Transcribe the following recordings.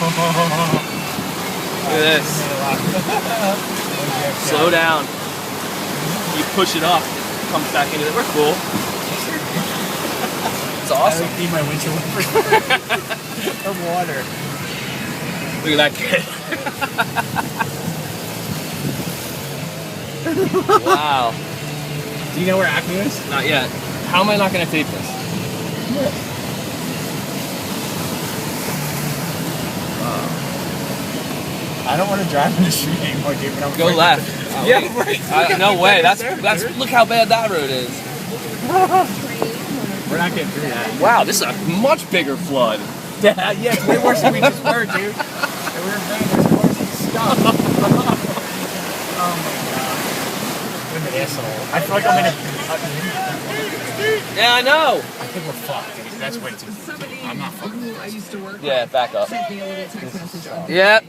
Look at this. Slow down. You push it up, it comes back into it. We're cool. It's awesome. I would need my windshield wiper of water. Look at that kid. Wow. Do you know where Acme is? Not yet. How am I not going to tape this? I don't want to drive in the street anymore, dude. But I'm Go left. Yeah, right. No way. That's. Look how bad that road is. We're not getting through that. Wow, this is a much bigger flood. Yeah, it's way worse than we just were, dude. And we were saying there's more stuff. Oh my god. What an asshole. I feel like I'm in a. Yeah, I know. I think we're fucked, dude. That's way too. I'm not fucking. Yeah, back up. Yep.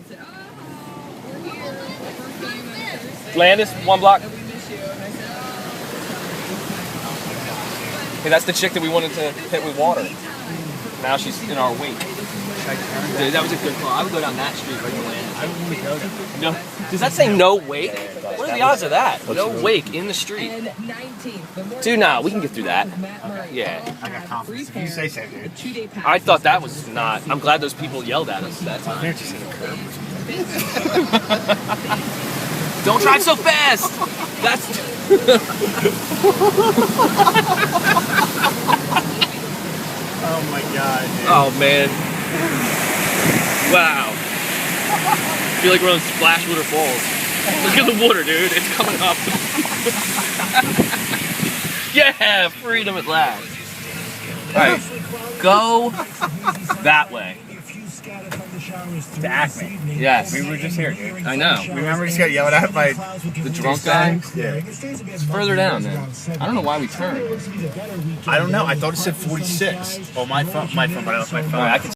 Landis, 1 block. Hey, that's the chick that we wanted to hit with water. Now she's in our wake. Dude, that was a good call. I would go down that street right to Landis. I wouldn't go there. No. Does that say no wake? What are the odds of that? No wake in the street. Dude, nah, we can get through that. Yeah. I got confidence. If you say so, dude. I thought that was not. I'm glad those people yelled at us that time. They're just in a curb. Don't drive so fast! That's. Oh my god, dude. Oh man. Wow. I feel like we're on Splashwater Falls. Look at the water, dude. It's coming up. Yeah, freedom at last. Alright, go that way. To Acme. Yes. We were just here, dude. I know. Remember we just got yelled at by The drunk guy? Yeah. It's further down then. I don't know why we turned. I don't know. I thought it said 46. Well, my phone, but I left my phone. Alright, I can